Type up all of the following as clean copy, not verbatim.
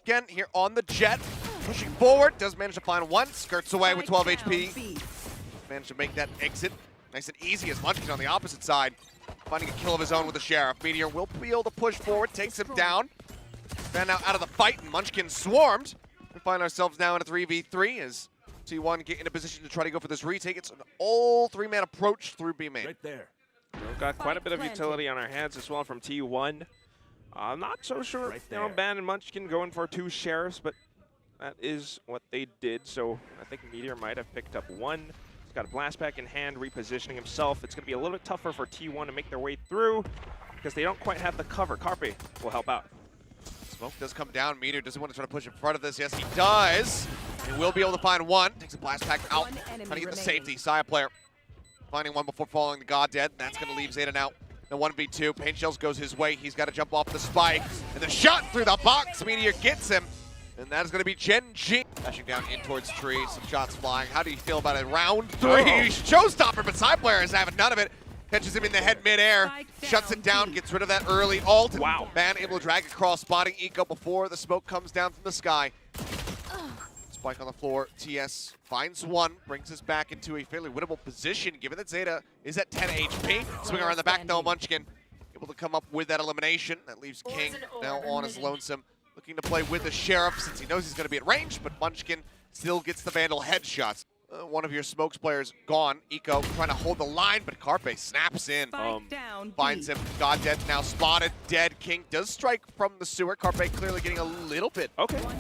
again here on the jet. Pushing forward, does manage to find one. Skirts away with 12 HP. Managed to make that exit nice and easy as Munchkin on the opposite side. Finding a kill of his own with the Sheriff. Meteor will be able to push forward, takes him down. Fan now out of the fight, and Munchkin swarmed. We find ourselves now in a 3v3 as T1 get in a position to try to go for this retake. It's an all three-man approach through B main. Right there. We've got quite a bit of utility on our hands as well from T1. I'm not so sure, Right you know, Ban and Munchkin going for 2 Sheriffs, but that is what they did. So I think Meteor might have picked up 1. He's got a blast pack in hand, repositioning himself. It's going to be a little bit tougher for T1 to make their way through because they don't quite have the cover. Carpe will help out. Smoke does come down. Meteor doesn't want to try to push in front of this. Yes, he does. He will be able to find one. Takes a blast pack out. Trying to get the safety. Saya player finding one before falling to God Dead. That's going to leave Zeta now. The 1v2. Pain Shells goes his way. He's got to jump off the spike. And the shot through the box. Meteor gets him. And that is going to be Gen.G. Dashing down in towards tree. Some shots flying. How do you feel about it? Round 3. Showstopper, but side player is having none of it. Catches him in the head midair, shuts it down, gets rid of that early ult. Wow. Ban able to drag across, spotting Eco before the smoke comes down from the sky. Spike on the floor. TS finds one, brings us back into a fairly winnable position, given that Zeta is at 10 HP. Swing around the back though, Munchkin able to come up with that elimination. That leaves King now on his lonesome, looking to play with the Sheriff since he knows he's going to be at range, but Munchkin still gets the Vandal headshots. One of your smokes players gone. Eco trying to hold the line, but Carpe snaps in. Finds him. God Dead now spotted. Dead. King does strike from the sewer. Carpe clearly getting a little bit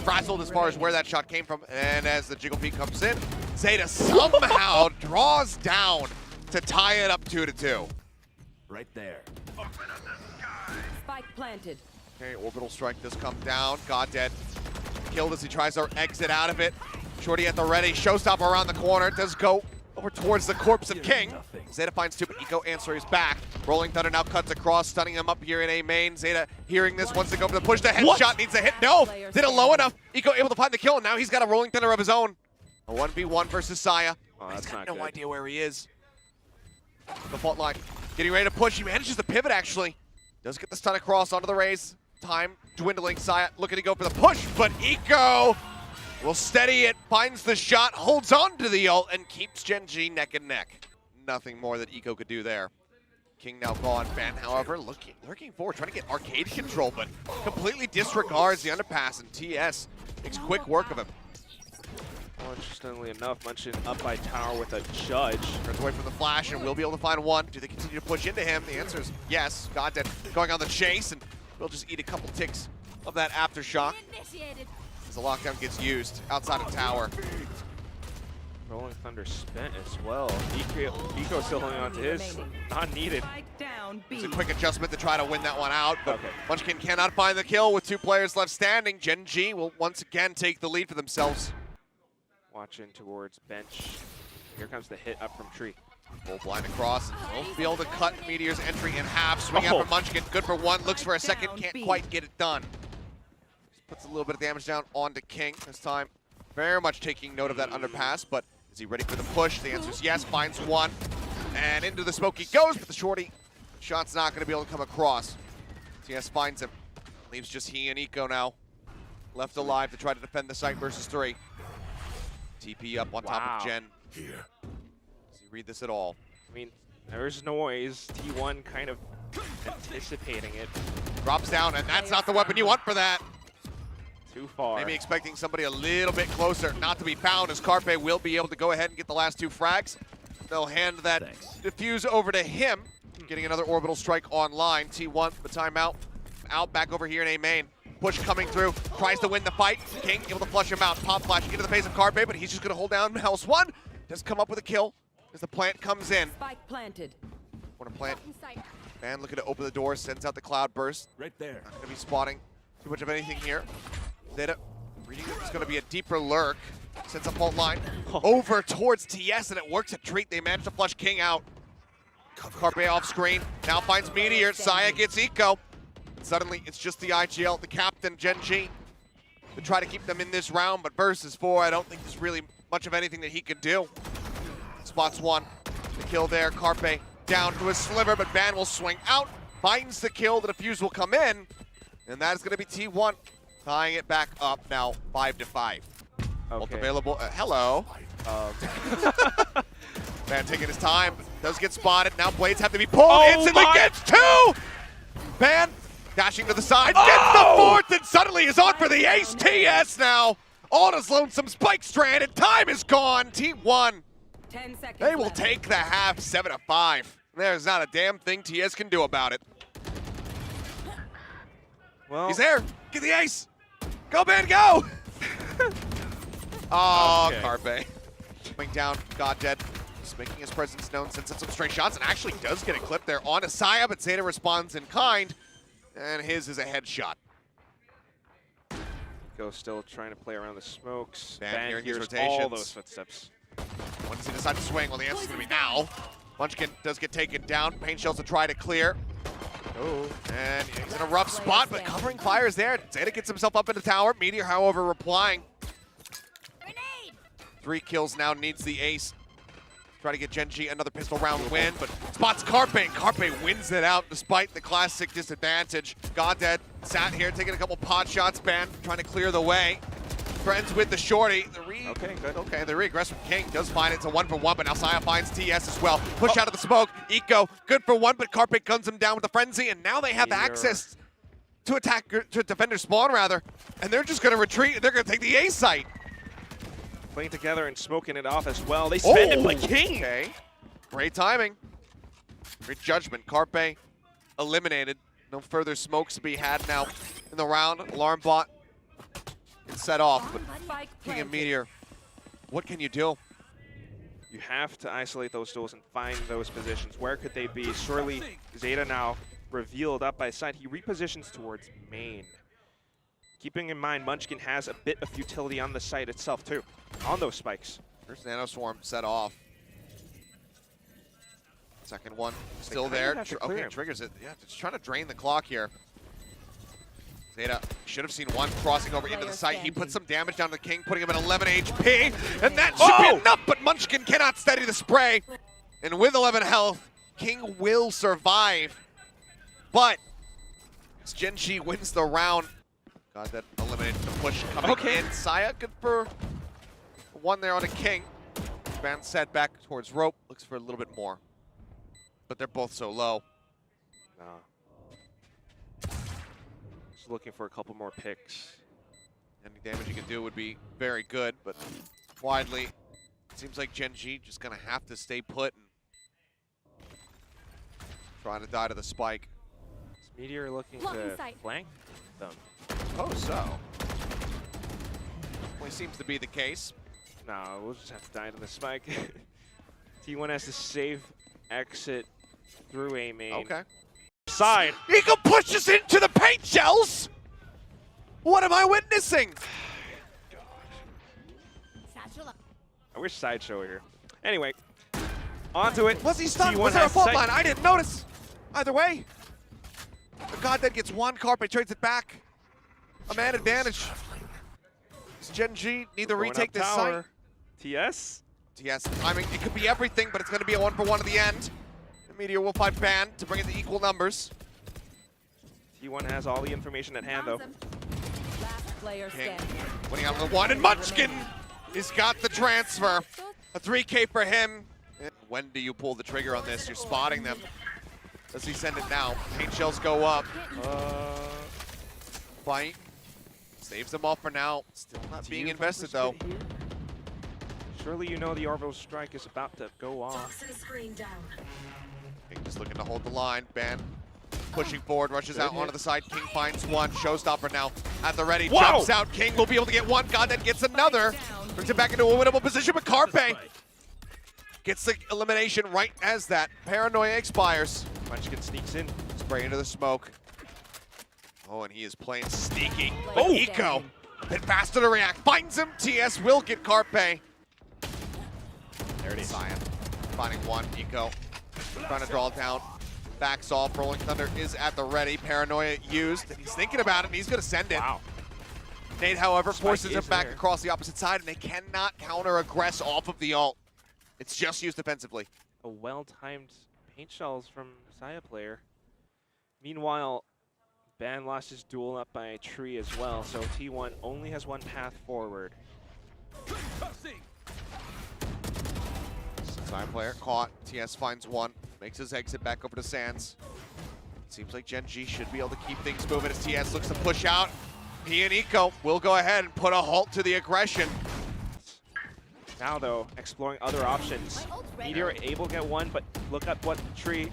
frazzled as far as where that shot came from. And as the Jiggle Peak comes in, Zeta somehow draws down to tie it up 2-2. Right there. Spike planted. Okay, orbital strike does come down. God Dead killed as he tries to exit out of it. Shorty at the ready, showstopper around the corner, does go over towards the corpse of King. Zeta finds 2, but Eco answers back. Rolling Thunder now cuts across, stunning him up here in A main. Zeta hearing this, wants to go for the push, the headshot, needs a hit, no! Zeta low enough, Eco able to find the kill, and now he's got a Rolling Thunder of his own. A 1v1 versus Saya. Oh, He's that's got not no good. idea where he is. The fault line, getting ready to push, he manages to pivot actually. Does get the stun across onto the raise. Time dwindling, Saya looking to go for the push, but Eco will steady it, finds the shot, holds on to the ult, and keeps Gen.G neck and neck. Nothing more that Eco could do there. King now gone. Ban, however, lurking forward, trying to get arcade control, but completely disregards the underpass, and TS makes quick work of him. Well, interestingly enough, Munchkin up by tower with a judge. Turns away from the flash and will be able to find one. Do they continue to push into him? The answer is yes. Goddead going on the chase, and we'll just eat a couple ticks of that aftershock. The lockdown gets used outside of tower. Rolling Thunder spent as well. Eco still holding on to his. Not needed. It's a quick adjustment to try to win that one out, but Munchkin cannot find the kill with 2 players left standing. Gen.G will once again take the lead for themselves. Watching towards bench. Here comes the hit up from tree. Full blind across. Won't be able to cut Meteor's entry in half. Swing out from Munchkin. Good for 1. Looks for a second. Can't quite get it done. Puts a little bit of damage down onto King this time. Very much taking note of that underpass, but is he ready for the push? The answer is yes, finds one. And into the smoke he goes, but the shorty shot's not going to be able to come across. TS finds him. Leaves just he and Eco now left alive to try to defend the site versus 3. TP up on top of Gen. Does he read this at all? I mean, there's noise. T1 kind of anticipating it. Drops down, and that's not the weapon you want for that. Too far. Maybe expecting somebody a little bit closer, not to be found, as Carpe will be able to go ahead and get the last 2 frags. They'll hand that defuse over to him, getting another orbital strike online. T1, the timeout, out back over here in A main. Push coming through, tries to win the fight. King able to flush him out. Pop flash into the face of Carpe, but he's just gonna hold down House 1. Does come up with a kill as the plant comes in. Spike planted. Corner plant. Man looking to open the door, sends out the cloud burst. Right there. Not gonna be spotting too much of anything here. Zeta reading that it's gonna be a deeper lurk. Sends a fault line over towards TS, and it works a treat. They manage to flush King out. Carpe off screen, now finds Meteor. Saya gets Eco. And suddenly it's just the IGL, the captain, Gen.G, to try to keep them in this round, but versus 4, I don't think there's really much of anything that he can do. Spots 1, the kill there. Carpe down to a sliver, but Ban will swing out, finds the kill. The defuse will come in, and that is gonna be T1. Tying it back up now, 5-5. Ult Okay. available. Hello. Man taking his time. Does get spotted. Now blades have to be pulled. Instantly gets two. Ban dashing to the side. Gets the fourth and suddenly is on for the ace. TS now. Alda's lonesome spike stranded. Time is gone. T1. 10 seconds They will left. take the half 7-5. There's not a damn thing TS can do about it. Well, He's there. Get the ace. Go, Ben, go. Oh, Okay. Carpe. Coming down, God dead. Just making his presence known, sends in some straight shots, and actually does get a clip there on Asaya, but Zeta responds in kind, and his is a headshot. Go still trying to play around the smokes. Van hearing his hears rotations. all those footsteps. When does he decide to swing? Well, the answer's going to be now. Munchkin does get taken down. Pain shells to try to clear. Oh. And he's in a rough spot, but covering fire is there. Zeta gets himself up in the tower. Meteor, however, replying. 3 kills now, needs the ace. Try to get Gen.G another pistol round win, but spots Carpe, and Carpe wins it out despite the classic disadvantage. God dead, sat here taking a couple pot shots, Ban trying to clear the way. Friends with the shorty. Okay, good. Okay, the regress from King does find it. It's a 1-for-1, but now Saya finds TS as well. Push out of the smoke. Eco, good for 1, but Carpe guns him down with the frenzy, and now they have access to defender spawn rather, and they're just gonna retreat. They're gonna take the A site. Playing together and smoking it off as well. They spend it, but King. Okay, great timing. Great judgment. Carpe eliminated. No further smokes to be had now in the round. Alarm bot is set off, but Spike King and planted. Meteor, what can you do? You have to isolate those duels and find those positions. Where could they be? Surely Zeta now revealed up by side. He repositions towards main. Keeping in mind, Munchkin has a bit of utility on the site itself too, on those spikes. First Nano Swarm set off. Second one still kinda there. have to clear Okay, him. triggers it. Yeah, just trying to drain the clock here. Zeta should have seen one crossing over into the site. He puts some damage down to King, putting him at 11 HP, and that should be enough, but Munchkin cannot steady the spray. And with 11 health, King will survive. But as Gen.G wins the round, God, that eliminated the push coming in. Saya, good for one there on a King. Van set back towards rope, looks for a little bit more. But they're both so low. Just looking for a couple more picks. Any damage you can do would be very good, but widely, it seems like Gen.G just gonna have to stay put and trying to die to the spike. Is Meteor looking Blocking to sight. flank them? Oh, so. Only seems to be the case. No, we'll just have to die to the spike. T1 has to save exit through A main. Okay. Side. Eagle pushes into the paint shells! What am I witnessing? Satchel up. I wish Sideshow were here. Anyway, onto it. Was he stunned? T1 Was there a has fault sight. line? I didn't notice. Either way. The God that gets one, Carpe trades it back. A man advantage. Does Gen.G need to Going retake up this tower. site? TS? Yes, timing, it could be everything, but it's going to be a 1-for-1 at the end. The Meteor will fight Ban to bring it to equal numbers. T1 has all the information at hand, though. Last player King standing. winning out on the one, and Munchkin has got the transfer. A 3K for him. And when do you pull the trigger on this? You're spotting them. Does he send it now? Paint shells go up. Fight. Saves them off for now. Still not being invested, though. Surely you know the Orbital Strike is about to go off. Toxin screen down. King just looking to hold the line. Ban pushing forward, rushes out onto the side. King finds one. Showstopper now at the ready. Whoa! Jumps out. King will be able to get one. God then gets another. Brings it back into a winnable position, but Carpe gets the elimination right as that paranoia expires. Munchkin sneaks in. Spray into the smoke. Oh, and he is playing sneaky. Oh! Eco, a bit faster to react. Finds him. TS will get Carpe. There it is. Cyan finding one. Eco trying to draw it down. Backs off. Rolling Thunder is at the ready. Paranoia used. And he's thinking about it, and he's going to send it. Wow. Nate, however, Spike forces him is back there. across the opposite side, and they cannot counter-aggress off of the ult. It's just used defensively. A well-timed paint shells from Saya player. Meanwhile, Ban lost his duel up by a tree as well, so T1 only has one path forward. Time player caught. TS finds one. Makes his exit back over to Sands. Seems like Gen.G should be able to keep things moving as TS looks to push out. He and Eco will go ahead and put a halt to the aggression. Now though, exploring other options. Meteor able to get one, but look at what tree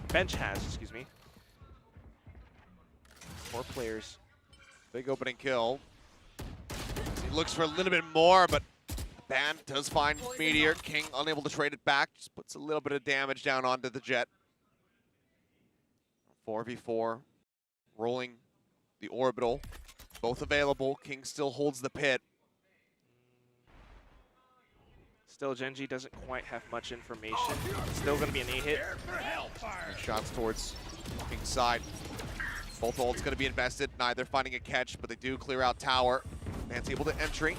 bench has, excuse me. 4 players. Big opening kill. He looks for a little bit more, but Ban does find Meteor. King unable to trade it back. Just puts a little bit of damage down onto the Jet. 4v4. Rolling the orbital. Both available. King still holds the pit. Still, Gen.G doesn't quite have much information. Still going to be an A-hit. Shots towards King's side. Both ults going to be invested. Neither finding a catch, but they do clear out tower. Man's able to entry.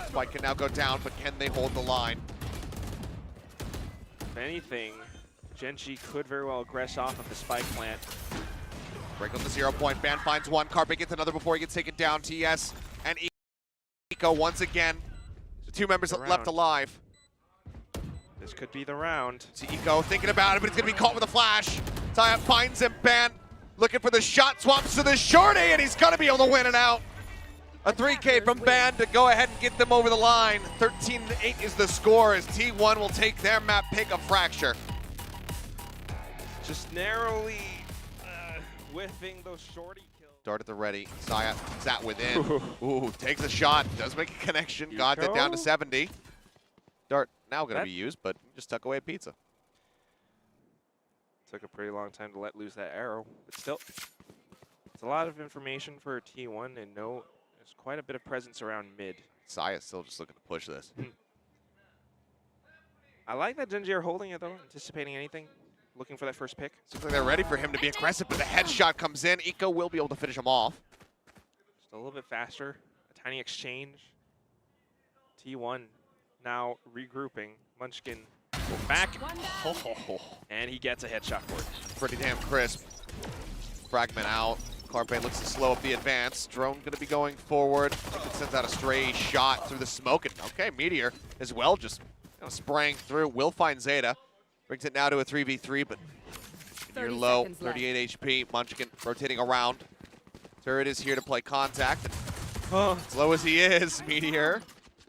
Spike can now go down, but can they hold the line? If anything, Gen.G could very well aggress off of the spike plant. Break on the 0 point. Ban finds one. Carpe gets another before he gets taken down. TS and Eco once again. The 2 members left alive. This could be the round. See Eco thinking about it, but he's going to be caught with a flash. Taya finds him. Ban looking for the shot, swaps to the shorty, and he's going to be able to win it out. A 3K from Ban to go ahead and get them over the line. 13-8 is the score as T1 will take their map pick of Fracture. Just narrowly whiffing those shorty kills. Dart at the ready. Saya sat within. Ooh, takes a shot. Does make a connection. Got it down to 70. Dart now going to be used, but just tuck away a pizza. Took a pretty long time to let loose that arrow, but still, it's a lot of information for T1, and no, there's quite a bit of presence around mid. Saya's still just looking to push this. I like that Gen.G are holding it though, anticipating anything, looking for that first pick. Seems like they're ready for him to be aggressive, but the headshot comes in. Eco will be able to finish him off. Just a little bit faster, a tiny exchange. T1 now regrouping. Munchkin back, and he gets a headshot for it. Pretty damn crisp. Fragment out. Carpe looks to slow up the advance. Drone going to be going forward. I think it sends out a stray shot through the smoke. And okay, Meteor as well, just spraying through. Will find Zeta. Brings it now to a 3v3, but near low, 38 HP. Munchkin rotating around. Turret is here to play contact. And as low as he is, Meteor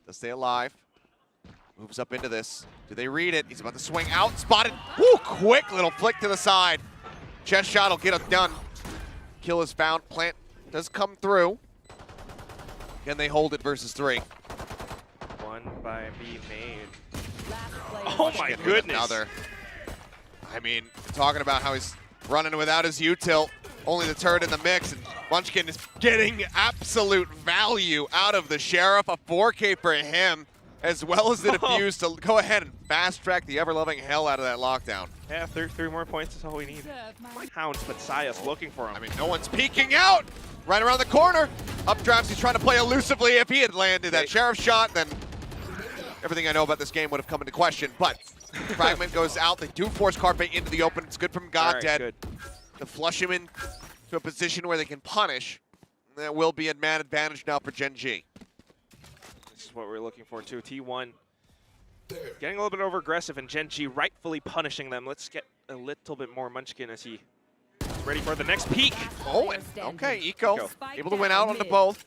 does stay alive. Moves up into this. Do they read it? He's about to swing out. Spotted. Woo! Quick little flick to the side. Chest shot will get it done. Kill is found. Plant does come through. Can they hold it versus 3? One by B made. Oh my goodness. Another. I mean, talking about how he's running without his util. Only the turret in the mix. And Munchkin is getting absolute value out of the Sheriff. A 4K for him, as well as the defuse to go ahead and fast-track the ever-loving hell out of that lockdown. Yeah, 3 more points is all we need. Hounds, but Saya's looking for him. I mean, no one's peeking out. Right around the corner. Updrafts, he's trying to play elusively. If he had landed that Sheriff shot, then everything I know about this game would have come into question. But Fragment goes out. They do force Carpe into the open. It's good from Goddead to flush him into a position where they can punish. That will be a man advantage now for Gen.G. This is what we're looking for too. T1 getting a little bit over aggressive, and Gen.G rightfully punishing them. Let's get a little bit more Munchkin as he is ready for the next peak. Oh, and okay, Eco able to win out onto both.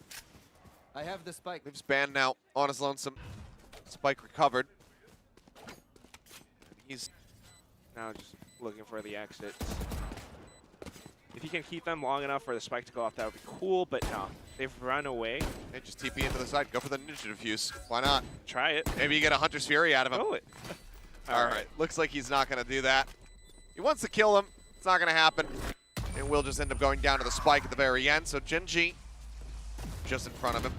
I have the spike. Leaves Ban now on his lonesome. Spike recovered. He's now just looking for the exit. If you can keep them long enough for the spike to go off, that would be cool, but no. They've run away. Hey, just TP into the side. Go for the ninja defuse. Why not? Try it. Maybe you get a Hunter's Fury out of him. Go it. All right. Looks like he's not going to do that. He wants to kill him. It's not going to happen. And we'll just end up going down to the spike at the very end. So Gen.G just in front of him.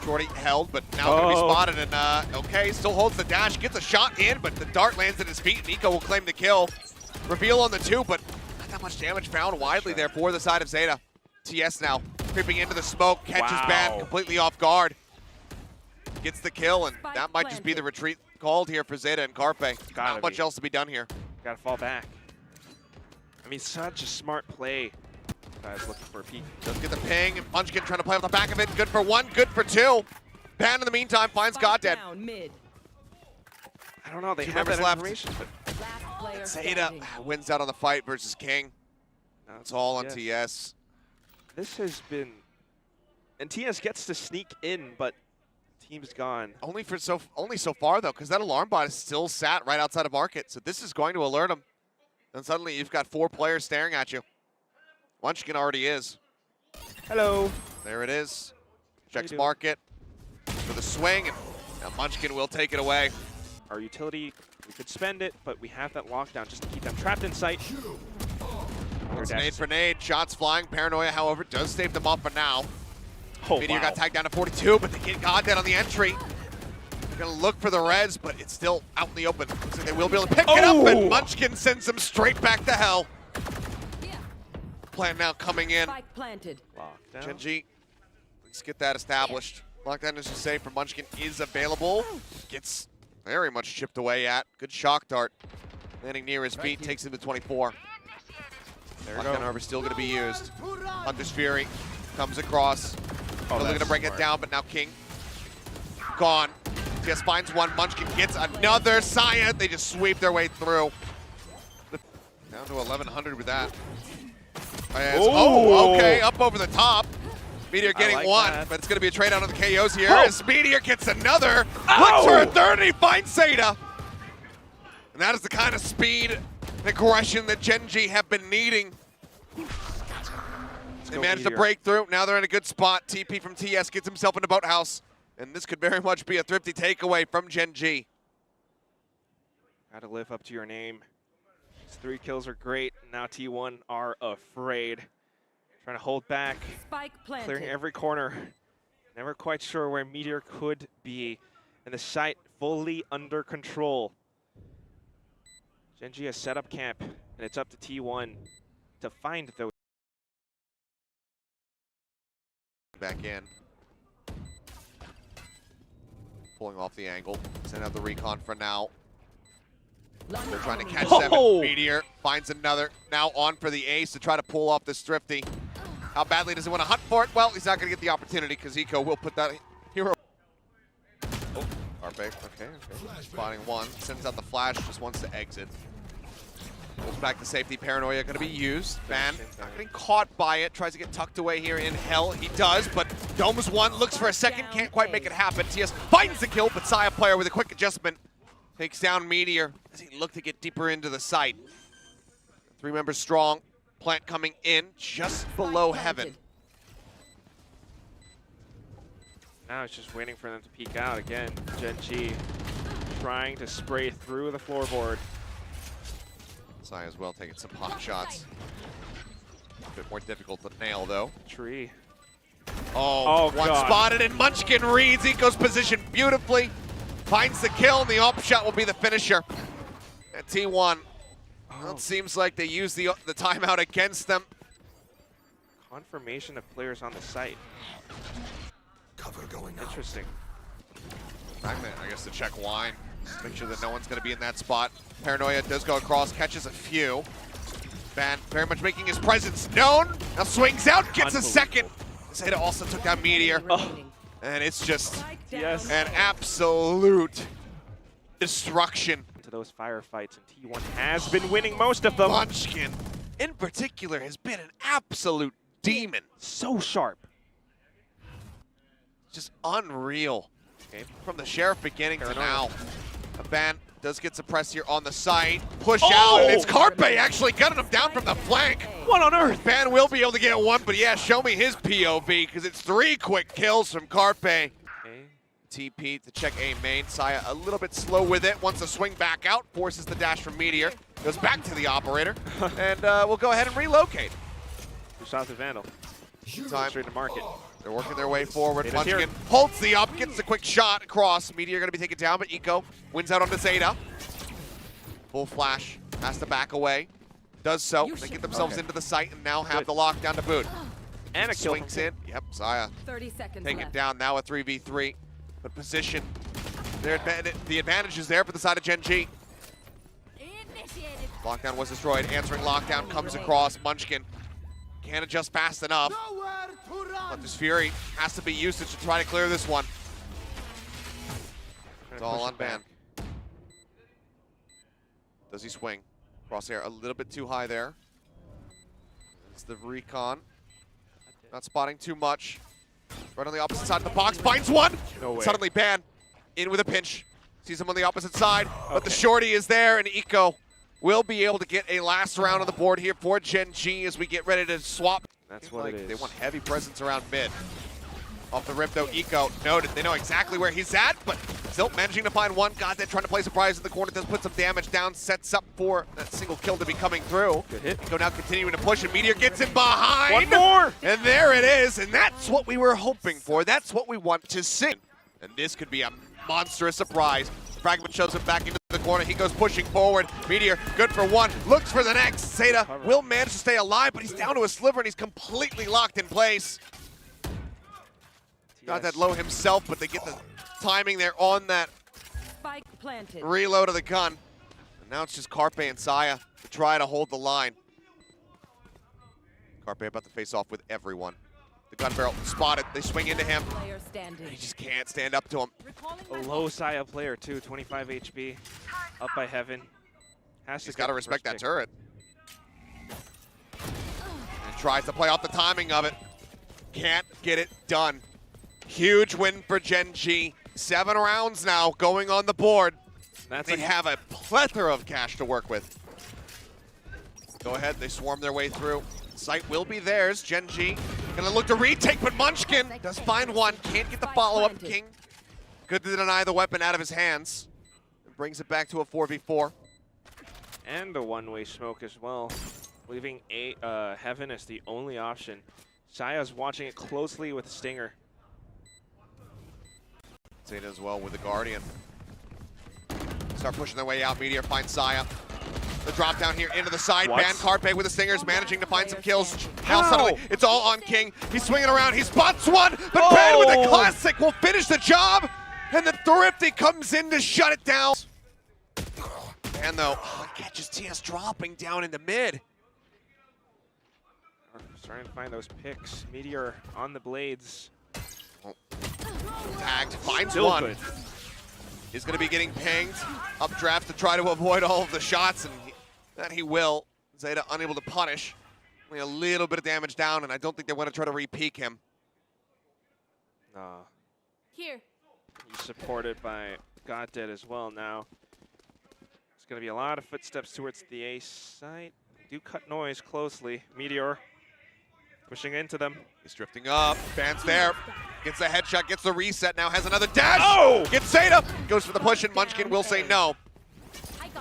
Shorty held, but now going to be spotted. And okay, still holds the dash. Gets a shot in, but the dart lands at his feet. And Eco will claim the kill. Reveal on the 2, but not that much damage found widely there for the side of Zeta. TS now creeping into the smoke, catches Ban completely off guard. Gets the kill, and that might just be the retreat called here for Zeta and Carpe. Not much else to be done here. Gotta fall back. I mean, such a smart play Guy's looking for a peek. Does get the ping, and Munchkin trying to play off the back of it. Good for one, good for two. Ban in the meantime finds Spike Goddead. down mid. I don't know. They Two have that members left. information, but Last player Zeta standing. wins out on the fight versus King. no, It's all on TS. TS. This has been, and TS gets to sneak in, but team's gone. Only so far though, because that alarm bot is still sat right outside of market. So this is going to alert him. And suddenly you've got 4 players staring at you. Munchkin already is. Hello. There it is. Checks doing? market for the swing, and now Munchkin will take it away. Our utility, we could spend it, but we have that lockdown just to keep them trapped in sight. It's nade for nade, shots flying. Paranoia, however, does stave them off for now. Oh, Meteor wow. got tagged down to 42, but they get Goddead on the entry. They're gonna look for the res, but it's still out in the open. Looks like they will be able to pick it up, Oh! and Munchkin sends them straight back to hell. Yeah. Plan now coming in. Spike planted. Lockdown. Gen.G, let's get that established. Lockdown, as you say, for Munchkin is available. Gets very much chipped away at. Good shock dart. Landing near his feet, takes him to 24. There we Lockdown, go. however, still going to be used. Hunter's Fury comes across. Oh, They're looking to that's break it smart. down, but now King gone. TS finds one. Munchkin gets another. Saya, they just sweep their way through. Down to 1100 with that. Oh, okay, up over the top. Meteor getting like one, that. but it's going to be a trade out of the KOs here. Oh. As Meteor gets another. Ow. Looks for a third, and he finds Zeta. And that is the kind of speed and aggression that Gen.G have been needing. They go managed to Meteor. break through. Now they're in a good spot. TP from TS gets himself into Boathouse. And this could very much be a thrifty takeaway from Gen.G. Gotta live up to your name. These 3 kills are great. Now T1 are afraid. Trying to hold back, Spike planted. clearing every corner. Never quite sure where Meteor could be. And the site fully under control. Gen.G has set up camp, and it's up to T1 to find those. Back in. Pulling off the angle. Send out the recon for now. They're trying to catch 7. Oh! Meteor finds another. Now on for the ace to try to pull off this thrifty. How badly does he want to hunt for it? Well, he's not going to get the opportunity because Eco will put that hero. Oh, Carpe. Okay. Spotting one. Sends out the flash. Just wants to exit. Pulls back to safety. Paranoia going to be used. Van not getting caught by it. Tries to get tucked away here in hell. He does, but Domes one. Looks for a second. Can't quite make it happen. TS finds the kill, but Saya player with a quick adjustment takes down Meteor as he looked to get deeper into the site. 3 members strong. Plant coming in just below heaven. Now it's just waiting for them to peek out again. Gen.G trying to spray through the floorboard. Saya as well taking some pot shots. A bit more difficult to nail though. Tree. Oh, Oh, one God. spotted, and Munchkin reads Eco's position beautifully. Finds the kill, and the op shot will be the finisher. And T1, well, it seems like they used the timeout against them. Confirmation of players on the site. Cover going out. Interesting. Fragment, I guess, to check wine. Make sure that no one's going to be in that spot. Paranoia does go across, catches a few. Van very much making his presence known. Now swings out, gets a second. Zeta also took down Meteor. Remaining. And it's just Spike down. Yes. an absolute destruction. To those firefights, and T1 has been winning most of them. Munchkin, in particular, has been an absolute demon. So sharp. Just unreal. Okay. From the Sheriff beginning to Paranoia. now. A Van does get suppressed here on the site. Push Oh! out, and it's Carpe actually gunning him down from the flank. What on earth? Van will be able to get one, but yeah, show me his POV, because it's 3 quick kills from Carpe. Okay. TP to check A main. Saya a little bit slow with it. Wants to swing back out, forces the dash from Meteor. Goes back to the operator, and we'll go ahead and relocate. Who shot the Vandal? Time. Straight to market. They're working their way forward. Zeta's here. Munchkin holds the up, gets a quick shot across. Meteor going to be taken down, but Eco wins out onto Zeta. Full flash, has to back away. Does so. They get themselves into the site and now have Good. the lockdown to boot. And a kill Swings from in. Yep, Saya 30 seconds taking it left. down. Now a 3v3. But position, the advantage is there for the side of Gen.G. Initiated. Lockdown was destroyed. Answering lockdown comes across. Munchkin Can't adjust fast enough. Nowhere to run. But this Fury has to be used to try to clear this one. It's all on Ban. Does he swing? Crosshair a little bit too high there. It's the recon. Not spotting too much. Right on the opposite side of the box. Finds one! No way. Suddenly Ban in with a pinch. Sees him on the opposite side. But the shorty is there, and Eco will be able to get a last round on the board here for Gen.G as we get ready to swap. That's what it is. They want heavy presence around mid. Off the rip though, Eco noted. They know exactly where he's at, but still managing to find one. Goddamn, trying to play surprise in the corner. Does put some damage down, sets up for that single kill to be coming through. Good hit. Eco now continuing to push, and Meteor gets in behind. One more! And there it is, and that's what we were hoping for. That's what we want to see. And this could be a monstrous surprise. Fragment shows him back into the corner. He goes pushing forward. Meteor, good for one. Looks for the next. Zeta will manage to stay alive, but he's down to a sliver, and he's completely locked in place. Got that low himself, but they get the timing there on that Spike planted. reload of the gun. And now it's just Carpe and Saya to try to hold the line. Carpe about to face off with everyone. The gun barrel spotted. They swing into him. Player standing. He just can't stand up to him. Recalling A my low Saya player too, 25 HP. Up by Heaven. Has He's to got to get the respect first that turret. And tries to play off the timing of it. Can't get it done. Huge win for Gen.G. 7 rounds now going on the board. That's They have a plethora of cash to work with. Go ahead, they swarm their way through. Sight will be theirs. Gen.G gonna look to retake, but Munchkin does find one. Can't get the follow-up. King good to deny the weapon out of his hands. And brings it back to a 4v4. and a one-way smoke as well, leaving Heaven as the only option. Saya's watching it closely with Stinger. Zeta as well with the Guardian. Start pushing their way out. Meteor finds Saya. The drop down here into the side. What? Ban Carpe with the Stingers managing to find some kills. How? Now suddenly it's all on King. He's swinging around. He spots one, but Ban with the classic will finish the job. And the Thrifty comes in to shut it down. And though, catches TS dropping down into mid. Starting to find those picks. Meteor on the blades. Tagged, finds Still one. good. He's going to be getting pinged. Updraft to try to avoid all of the shots, and that he will. Zeta unable to punish. Only a little bit of damage down, and I don't think they want to try to re-peek him. Here. He's supported by Goddead as well now. There's going to be a lot of footsteps towards the A site. They do cut noise closely. Meteor pushing into them. He's drifting up. Ban's there. Gets the headshot, gets the reset, now has another dash. Oh! Gets Zeta. Goes for the push, and Munchkin will say no.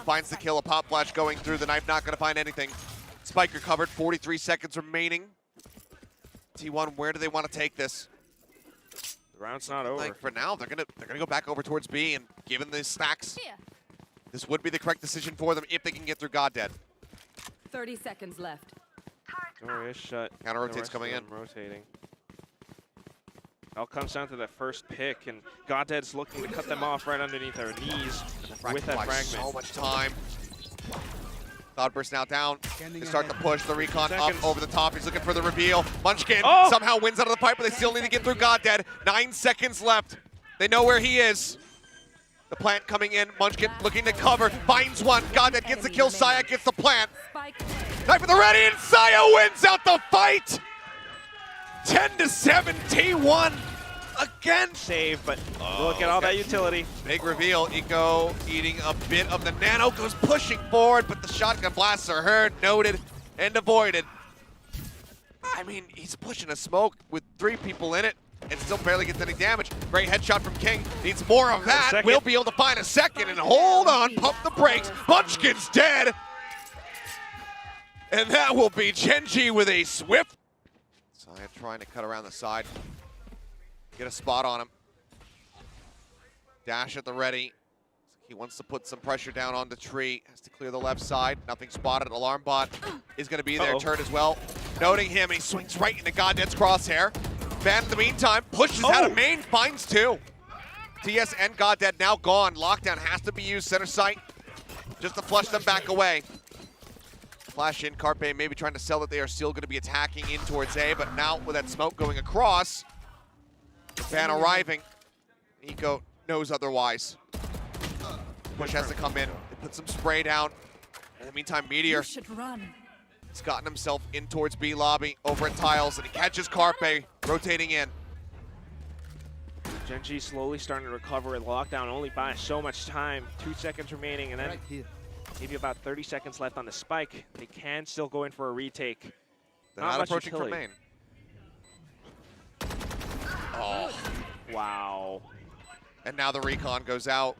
Finds the kill, a pop flash going through. The knife not going to find anything. Spike recovered, 43 seconds remaining. T1, where do they want to take this? The round's not over. Like for now, they're gonna go back over towards B, and given the stacks, this would be the correct decision for them if they can get through Goddead. 30 seconds left. Door is shut. Counter The rotates rest of coming in. them rotating. All comes down to that first pick, and Goddead's looking to cut them off right underneath their knees with that fragment. So much time. Cloudburst now down. They start to push the recon Seconds. up over the top. He's looking for the reveal. Munchkin Oh! somehow wins out of the pipe, but they still need to get through Goddead. 9 seconds left. They know where he is. The plant coming in. Munchkin looking to cover. Finds one. Goddead gets the kill. Saya gets the plant. Spike. Knife at the ready, and Saya wins out the fight. 10-7 T1 again. Save, but look at all that utility. Big reveal. Eco eating a bit of the nano, goes pushing forward, but the shotgun blasts are heard, noted, and avoided. I mean, he's pushing a smoke with 3 people in it and still barely gets any damage. Great headshot from King. Needs more of that. Second. We'll be able to find a second, and hold on, pump the brakes. Munchkin's dead. And that will be Gen.G with a swift. Saya trying to cut around the side. Get a spot on him. Dash at the ready. He wants to put some pressure down on the tree. Has to clear the left side. Nothing spotted. Alarm bot is going to be there. Turn as well. Noting him, he swings right into Goddead's crosshair. Ban in the meantime pushes out of main, finds 2. TS and Goddead now gone. Lockdown has to be used center site just to flush them back away. Flash in, Carpe maybe trying to sell that they are still going to be attacking in towards A, but now with that smoke going across, Van arriving, Eco knows otherwise. Push has to come in, they put some spray down. In the meantime, Meteor You should run. has gotten himself in towards B lobby, over at Tiles, and he catches Carpe, rotating in. Gen.G slowly starting to recover. Lockdown only buys so much time. 2 seconds remaining, and then Right here. maybe about 30 seconds left on the spike. They can still go in for a retake. They're Not not much approaching from utility. main. Oh, Wow. and now the recon goes out,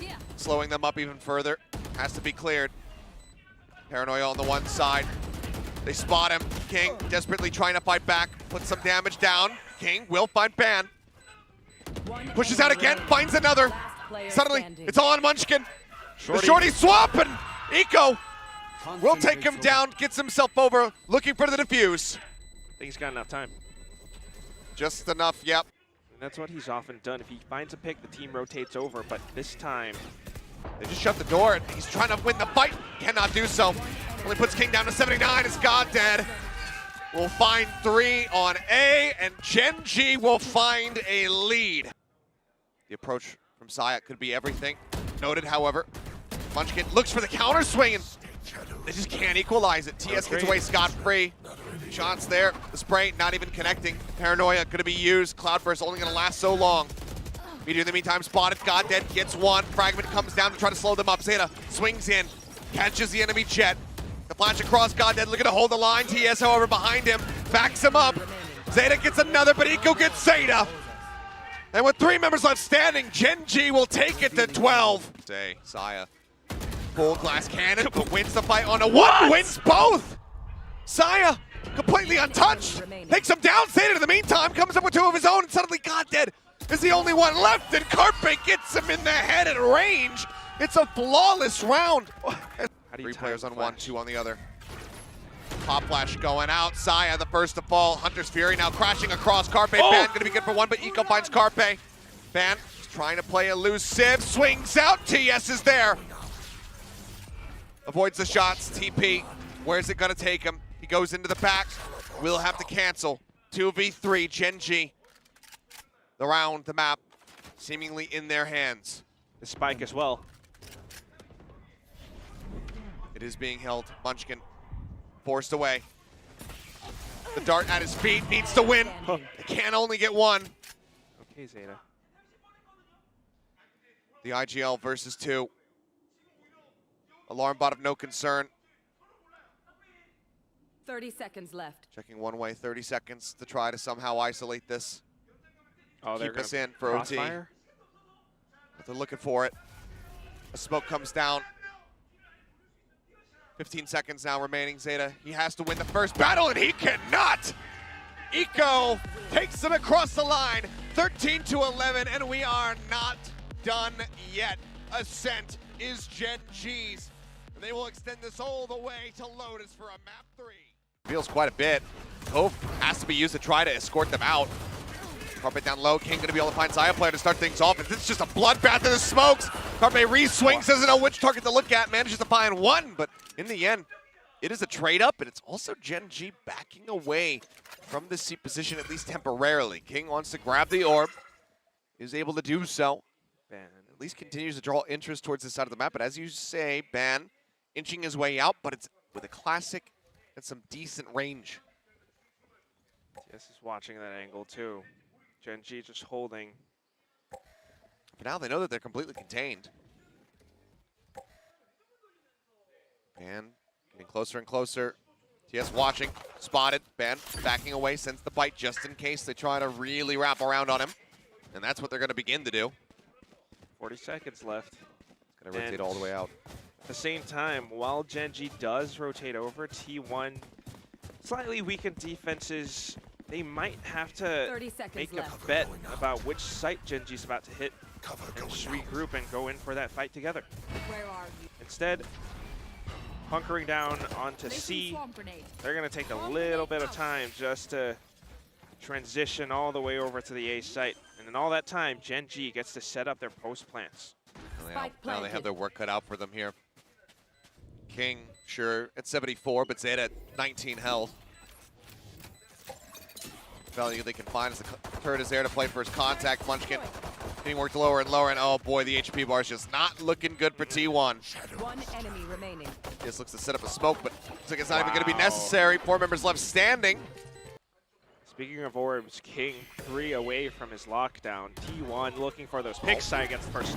Yeah. slowing them up even further. Has to be cleared. Paranoia on the one side. They spot him. King desperately trying to fight back. Put some damage down. King will find Ban. One Pushes out enemy again, remaining. finds another. Last player Suddenly, standing. it's all on Munchkin. Shorty. The shorty swap, and Eco will take him Concentrate down, gets himself over, looking for the defuse. I think he's got enough time. Just enough, yep. And that's what he's often done. If he finds a pick, the team rotates over, but this time, They just shut the door, and he's trying to win the fight. Cannot do so. Only puts King down to 79 as God dead. Will find 3 on A, and Gen.G will find a lead. The approach from Saya could be everything. Noted, however. Munchkin looks for the counter swing, and they just can't equalize it. TS gets away scot-free. Shots there. The spray not even connecting. Paranoia going to be used. Cloudburst only going to last so long. Meteor in the meantime spotted. God dead gets one. Fragment comes down to try to slow them up. Zeta swings in. Catches the enemy jet. The flash across. God dead looking to hold the line. TS, however, behind him. Backs him up. Zeta gets another, but Eco gets Zeta. And with 3 members left standing, Gen.G will take it to 12. Saya. Full glass cannon, but wins the fight on a one. Wins both. Saya, completely untouched. Takes him down. Zeta in the meantime comes up with 2 of his own, and suddenly God dead is the only one left, and Carpe gets him in the head at range. It's a flawless round. how do you 3 time players on one, flash? 2 on the other. Pop flash going out. Saya, the first to fall. Hunter's Fury now crashing across Carpe. Oh! Ban going to be good for 1, but Eco finds Carpe. Ban trying to play elusive. Swings out. TS is there. Avoids the shots. TP. Where's it going to take him? He goes into the back. Will have to cancel. 2v3. Gen.G. The round, the map, seemingly in their hands. The spike as well. It is being held. Munchkin forced away. The dart at his feet, needs to win. Huh. They can only get 1. Okay, Zeta. The IGL versus 2. Alarm bot of no concern. 30 seconds left. Checking one way, 30 seconds to try to somehow isolate this. Oh, they're Keep us gonna in for OT. crossfire? But they're looking for it. A smoke comes down. 15 seconds now remaining. Zeta, he has to win the first battle, and he cannot! Eco takes him across the line, 13-11, and we are not done yet. Ascent is Gen.G's. And they will extend this all the way to Lotus for a map 3. Feels quite a bit. Hope has to be used to try to escort them out. Carpe down low. King gonna be able to find Zaya player to start things off. It's just a bloodbath in the smokes. Carpe re-swings, doesn't know which target to look at, manages to find 1, but in the end, it is a trade up, and it's also Gen.G backing away from this seat position, at least temporarily. King wants to grab the orb, is able to do so. Ban. At least continues to draw interest towards this side of the map, but as you say, Ban inching his way out, but it's with a classic and some decent range. TS is watching that angle too. Gen.G just holding. For now, they know that they're completely contained. Ban getting closer and closer. TS watching, spotted. Ban backing away, sends the bite just in case they try to really wrap around on him. And that's what they're going to begin to do. 40 seconds left. Going to rotate all the way out. At the same time, while Gen.G does rotate over, T1 slightly weakened defenses. They might have to 30 seconds make left. a bet about which site Gen.G's about to hit Cover and going just out. regroup and go in for that fight together. Where are you? Instead, hunkering down onto C, they're going to take a little bit of time just to transition all the way over to the A site. And in all that time, Gen.G gets to set up their post plants. Spike Now they have planted. their work cut out for them here. King, sure, at 74, but Zeta at 19 health. Value they can find as the turret is there to play first contact. Munchkin getting worked lower and lower, and oh boy, the HP bar is just not looking good for T1. One enemy remaining. Just looks to set up a smoke, but looks like it's not even going to be necessary. 4 members left standing. Speaking of orbs, King 3 away from his lockdown. T1 looking for those picks side against first.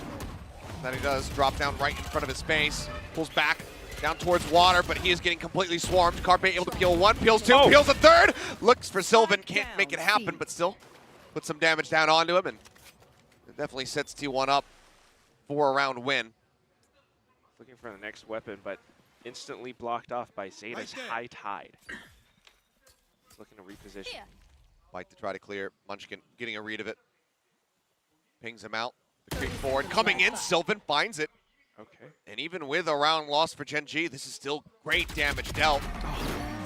Then he does drop down right in front of his face, pulls back down towards water, but he is getting completely swarmed. Carpe able to peel 1, peels 2, peels a 3rd. Looks for Sylvan, can't make it happen, but still put some damage down onto him, and it definitely sets T1 up for a round win. Looking for the next weapon, but instantly blocked off by Zeta's High Tide. Looking to reposition. Fight to try to clear. Munchkin getting a read of it. Pings him out. The creep forward coming in. Sylvan finds it. Okay. And even with a round lost for Gen.G, this is still great damage dealt.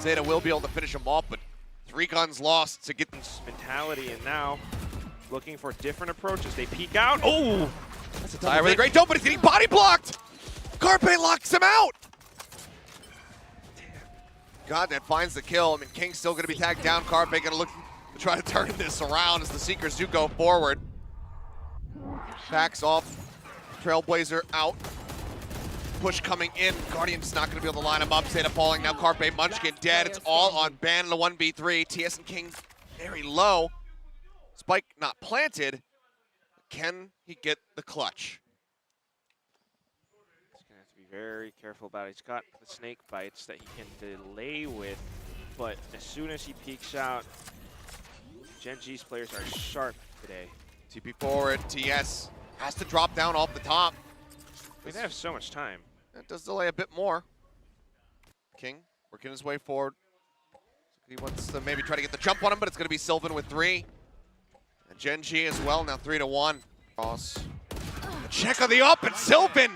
Zeta will be able to finish him off, but 3 guns lost to get this Mentality, and now looking for different approaches. They peek out. Oh! That's a Tire with a great dope, but he's getting body blocked. Carpe locks him out. God, that finds the kill. I mean, King's still going to be tagged down. Carpe going to look to try to turn this around as the Seekers do go forward. Backs off. Trailblazer out. Push coming in. Guardian's not going to be able to line him up. Zeta falling now. Carpe, Munchkin dead. It's all on Ban in the 1v3. TS and King very low. Spike not planted. Can he get the clutch? He's going to have to be very careful about it. He's got the snake bites that he can delay with, but as soon as he peeks out, Gen.G's players are sharp today. TP forward. TS has to drop down off the top. They have so much time. That does delay a bit more. King working his way forward. He wants to maybe try to get the jump on him, but it's going to be Sylvan with 3. And Gen.G as well, now 3-1. Cross. Check on the up, and Sylvan!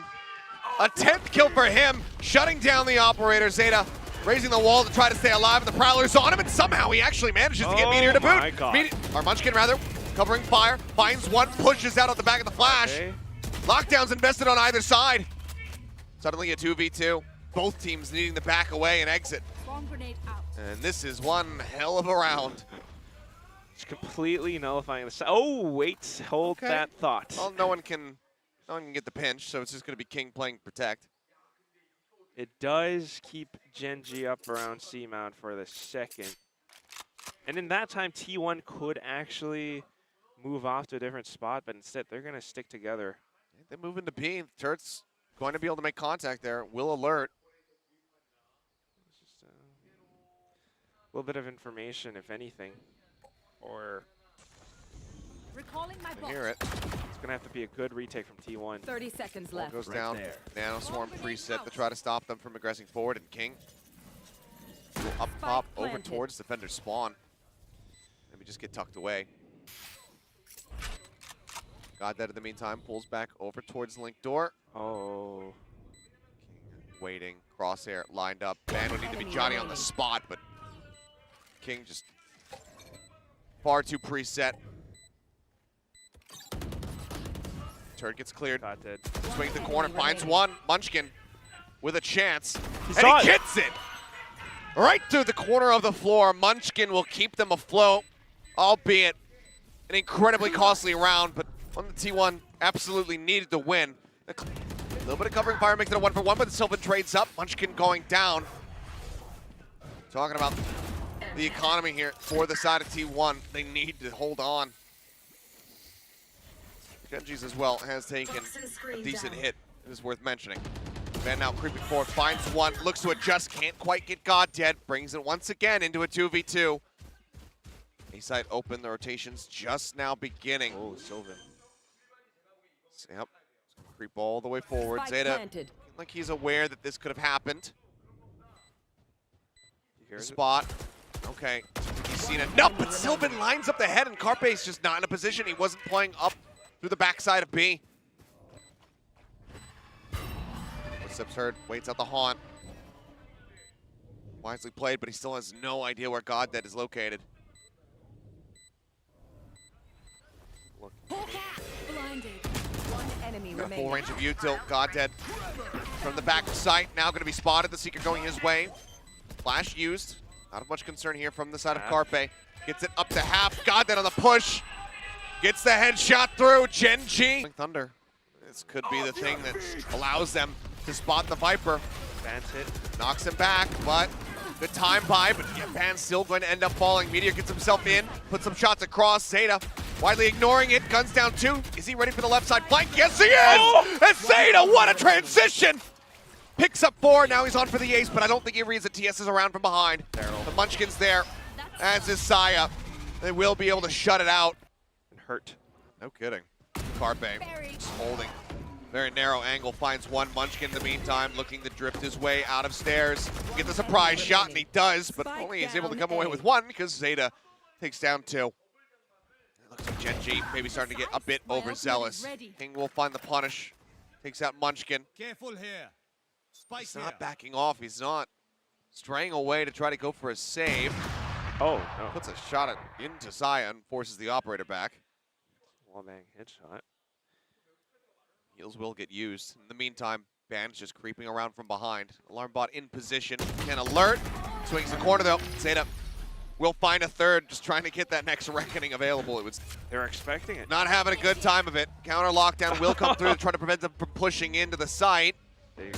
A 10th kill for him, shutting down the operator. Zeta raising the wall to try to stay alive, and the Prowler's on him, and somehow he actually manages to get Meteor to boot. My God. Or Munchkin, rather, covering fire, finds 1, pushes out at the back of the flash. Okay. Lockdown's invested on either side. Suddenly a 2v2. Both teams needing to back away and exit. Bomb grenade out. And this is one hell of a round. It's completely nullifying the. Oh wait, hold Okay. that thought. Well, no one can get the pinch, so it's just going to be King playing protect. It does keep Gen.G up around C mount for the second, and in that time T1 could actually move off to a different spot, but instead they're going to stick together. They move into B. Turret's going to be able to make contact there. Will alert. It's just a little bit of information, if anything, or Recalling my I box. hear it. it's going to have to be a good retake from T1. 30 seconds Ball left. goes down. Nanoswarm preset to try to stop them from aggressing forward, and King will up top over planted. towards defender spawn. Maybe just get tucked away. God that in the meantime pulls back over towards Link door. Oh, King waiting, crosshair lined up. Man would need to be Johnny on the spot, but King just far too preset. Turret gets cleared. got dead. Swings the corner, finds 1. Munchkin with a chance, saw and he it. gets it right through the corner of the floor. Munchkin will keep them afloat, albeit an incredibly costly round, but one that T1 absolutely needed to win. A little bit of covering fire makes it a 1-for-1, but the Sylvan trades up. Munchkin going down. Talking about the economy here for the side of T1. They need to hold on. Gen.G's as well has taken a decent hit. It is worth mentioning. Man now creeping forward, finds 1, looks to adjust, can't quite get God dead, brings it once again into a 2v2. A side open, the rotation's just now beginning. Oh, Sylvan. Yep, creep all the way forward. Spike Zeta, planted. like he's aware that this could have happened. Here's it. Spot. Okay, he's seen enough, but Sylvan lines up the head, and Carpe's just not in a position. He wasn't playing up through the backside of B. Footsteps heard, waits out the haunt. Wisely played, but he still has no idea where Goddead is located. Look. Blinded. One enemy Got a remaining. full range of view till God dead. From the back sight, now going to be spotted. The Seeker going his way. Flash used. Not of much concern here from the side of Carpe. Gets it up to half. God dead on the push. Gets the headshot through. Gen.G. Thunder. This could be the thing that allows them to spot the Viper. Ban's hit. Knocks him back, but good time by, but yeah, Ban's still going to end up falling. Meteor gets himself in, puts some shots across. Zeta widely ignoring it, guns down 2. Is he ready for the left side flank? Yes, he is! And Zeta, what a transition! Picks up 4, now he's on for the ace, but I don't think he reads that TS is around from behind. The Munchkin's there, as is Saya. They will be able to shut it out. And hurt. No kidding. Carpe just holding. Very narrow angle, finds one. Munchkin in the meantime looking to drift his way out of stairs. Get the surprise shot, and he does, but only he's able to come away with 1 because Zeta takes down 2. It looks like Gen.G maybe starting to get a bit overzealous. King will find the punish. Takes out Munchkin. Careful here. Spike He's not backing off. He's not straying away to try to go for a save. Oh, no. Puts a shot into Saya and forces the operator back. Wall bang headshot. Heals will get used. In the meantime, Ban's just creeping around from behind. Alarm bot in position. Can alert. Swings the corner though. Zeta will find a third, just trying to get that next reckoning available. It was They're expecting it. not having a good time of it. Counter lockdown will come through to try to prevent them from pushing into the site. They're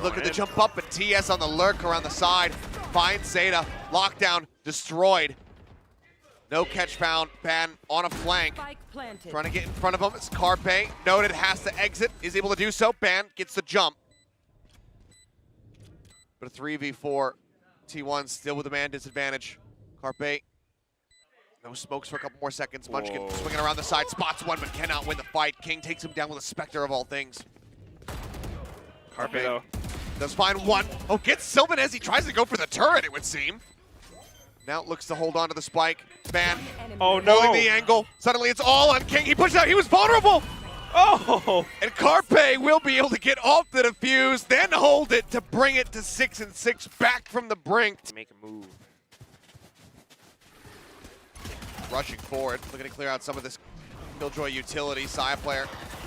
Looking to in. jump up, but TS on the lurk around the side. Finds Zeta. Lockdown destroyed. No catch found. Ban on a flank. Spike planted. Trying to get in front of him. It's Carpe. Noted has to exit. Is able to do so. Ban gets the jump. But a 3v4. T1 still with a man disadvantage. Carpe. No smokes for a couple more seconds. Munchkin Whoa. swinging around the side. Spots one, but cannot win the fight. King takes him down with a Spectre of all things. Carpe though. Does find 1. Oh, gets Sylvan as he tries to go for the turret, it would seem. Now looks to hold on to the spike. Ban Oh no. holding the angle. Suddenly it's all on King. He pushes out. He was vulnerable. Oh! And Carpe will be able to get off the defuse, then hold it to bring it to 6 and 6 back from the brink. Make a move. Rushing forward, looking to clear out some of this Killjoy utility. Saya player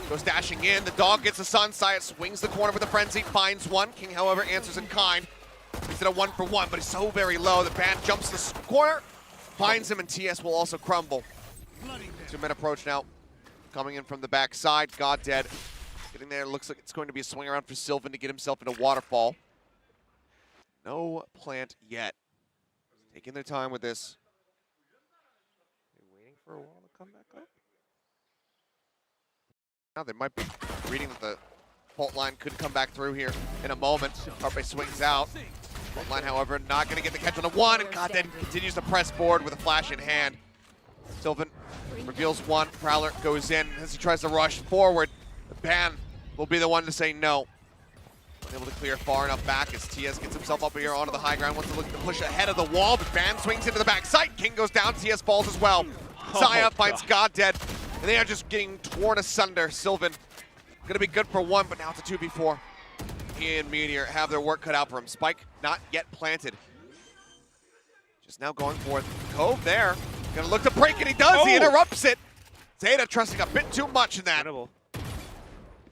goes dashing in. The dog gets the sun. Saya swings the corner with a frenzy, finds 1. King, however, answers in kind. He's at a 1-for-1, but he's so very low. The Ban jumps the corner, finds him, and TS will also crumble. 2-minute approach now. Coming in from the back side. God dead. Getting there. Looks like it's going to be a swing around for Sylvan to get himself into waterfall. No plant yet. Taking their time with this. They're waiting for a wall to come back up. Now they might be reading that the fault line could come back through here in a moment. Carpe swings out. Fault line, however, not going to get the catch on the 1, and God dead continues to press forward with a flash in hand. Sylvan reveals 1. Prowler goes in as he tries to rush forward. The Ban will be the one to say no. Able to clear far enough back as TS gets himself up here onto the high ground. Wants to look to push ahead of the wall, but Ban swings into the back sight. King goes down. TS falls as well. Saya finds God dead, and they are just getting torn asunder. Sylvan going to be good for 1, but now it's a 2v4. He and Meteor have their work cut out for him. Spike not yet planted. Just now going for it. Cove there. Gonna look to break, and he does. He interrupts it. Zeta trusting a bit too much in that. Winnable.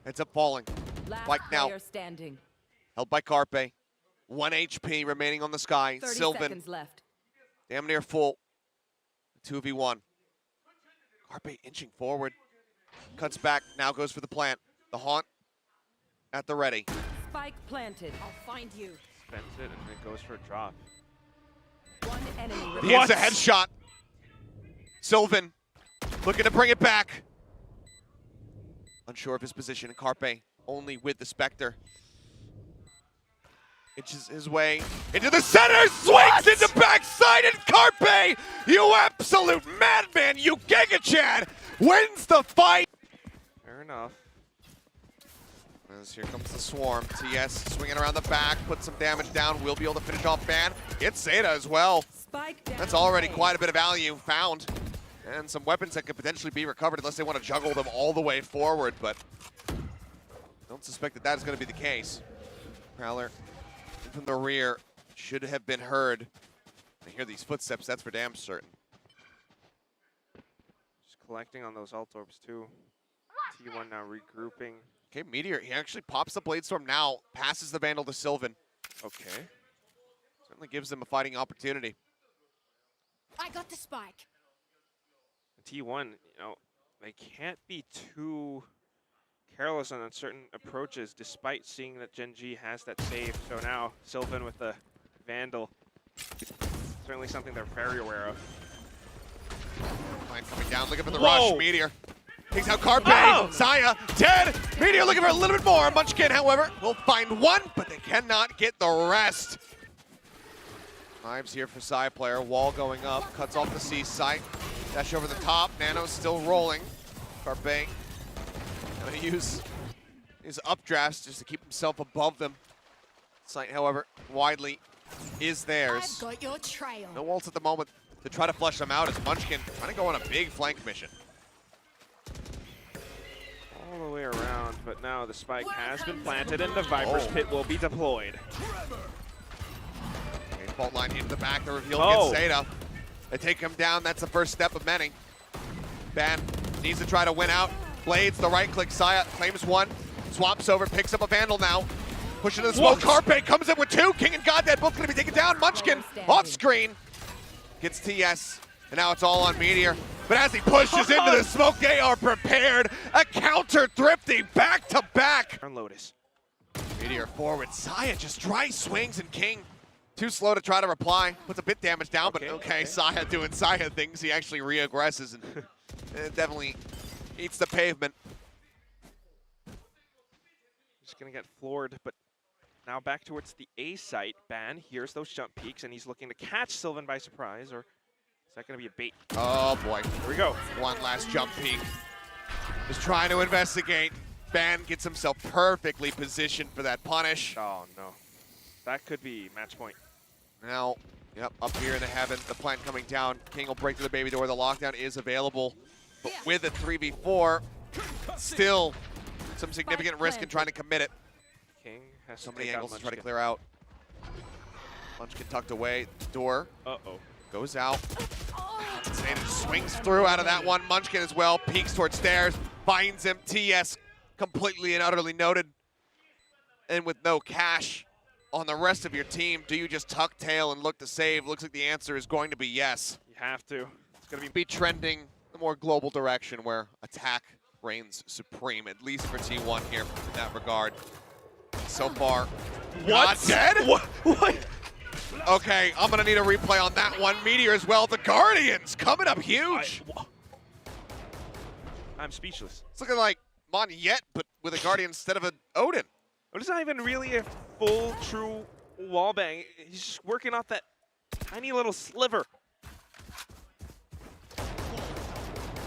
Ends up falling. Last Spike now. player standing. Held by Carpe. 1 HP remaining on the sky. 30 Sylvan seconds left. damn near full. 2v1. Carpe inching forward. Cuts back. Now goes for the plant. The haunt at the ready. Spike planted. I'll find you. Spends it and then goes for a drop. 1 enemy He remaining. hits a headshot. Sylvan looking to bring it back. Unsure of his position. Carpe only with the Spectre. Inches his way into the center. Swings into backside, and Carpe, you absolute madman, you Giga Chad, wins the fight. Fair enough. As here comes the swarm. TS swinging around the back, puts some damage down, will be able to finish off Ban. It's Zeta as well. Spike down. That's already quite a bit of value found. And some weapons that could potentially be recovered unless they want to juggle them all the way forward, but don't suspect that that is going to be the case. Prowler from the rear should have been heard. I hear these footsteps, that's for damn certain. Just collecting on those ult orbs too. T1 now regrouping. Okay, Meteor, he actually pops the Blade Storm now, passes the Vandal to Sylvan. Okay. Certainly gives them a fighting opportunity. I got the spike. T1, they can't be too careless on certain approaches, despite seeing that Gen.G has that save. So now Sylvan with the Vandal. Certainly something they're very aware of. Line coming down, looking for the Whoa. rush. Meteor takes out Carpe. Oh. Saya dead. Meteor looking for a little bit more. Munchkin, however, will find one, but they cannot get the rest. Knives here for Saya player. Wall going up, cuts off the C site. Dash over the top. Nano's still rolling. Carpe going to use his updrafts just to keep himself above them. Sight, however, widely is theirs. I've got your trail. No ults at the moment to try to flush them out as Munchkin trying to go on a big flank mission. All the way around, but now the spike has been planted and the Viper's Pit will be deployed. Okay, fault line into the back, the reveal Oh. gets Zeta. They take him down, that's the first step of many. Ban needs to try to win out. Blades, the right click, Saya claims one, swaps over, picks up a Vandal now. Pushing to the smoke, What? Carpe comes in with two, King and Goddead both gonna be taken down. Munchkin off screen, gets TS, and now it's all on Meteor. But as he pushes into the smoke, they are prepared. A counter Thrifty back to back. On Lotus. Meteor forward, Saya just dry swings and King. Too slow to try to reply. Puts a bit damage down, but okay, Saya doing Saya things. He actually re-aggresses and definitely eats the pavement. Just gonna get floored, but now back towards the A site. Ban hears those jump peaks and he's looking to catch Sylvan by surprise, or is that gonna be a bait? Oh boy, Here we go. one last jump peek. Just trying to investigate. Ban gets himself perfectly positioned for that punish. Oh no. That could be match point. Now, yep, up here in the heaven, the plant coming down. King will break through the baby door. The lockdown is available, but with a 3v4, still some significant risk in trying to commit it. King has So to many take out angles to try to Munchkin. clear out. Munchkin tucked away. Door Uh-oh. goes out. Zeta swings through out of that one. Munchkin as well. Peeks towards stairs. Finds him. TS completely and utterly noted. And with no cash on the rest of your team, do you just tuck tail and look to save? Looks like the answer is going to be yes. You have to. It's gonna Be trending the more global direction where attack reigns supreme, at least for T1 here in that regard. So far, not dead? What? Okay, I'm gonna need a replay on that one. Meteor as well. The Guardians coming up huge. I'm speechless. It's looking like Monyet, but with a Guardian instead of an Odin. But it's not even really a full, true wallbang. He's just working off that tiny little sliver.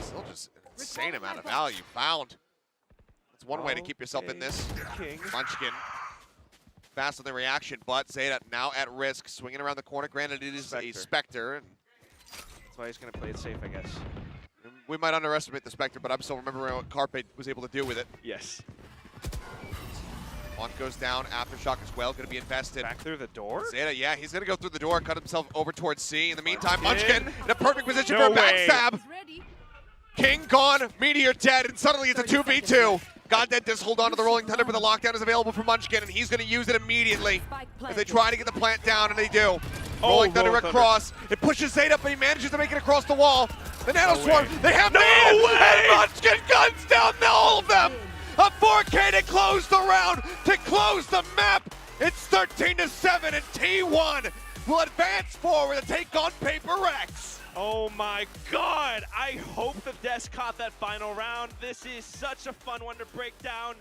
Still just an insane amount of value found. That's one way to keep yourself in this. King. Munchkin. Fast on the reaction, but Zeta now at risk, swinging around the corner. Granted, it is a Spectre, and That's why he's gonna play it safe, I guess. we might underestimate the Spectre, but I'm still remembering what Carpe was able to do with it. Yes. One goes down, Aftershock as well, going to be invested. Back through the door? Zeta, yeah, he's going to go through the door, cut himself over towards C. In the meantime, Munchkin. Munchkin in a perfect position No for a way. backstab. He's ready. King gone, Meteor dead, and suddenly it's a 2v2. Goddead does hold on to the Rolling Thunder, but the lockdown is available for Munchkin, and he's going to use it immediately as they try to get the plant down, and they do. Rolling Thunder Rolling Thunder. across. It pushes Zeta, but he manages to make it across the wall. The Nano No Swarm, way. they have No made it, way. and Munchkin guns down all of them. A 4K to close the round, to close the map. It's 13-7, and T1 will advance forward to take on Paper Rex. Oh my god! I hope the desk caught that final round. This is such a fun one to break down.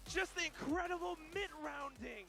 Just the incredible mid-rounding.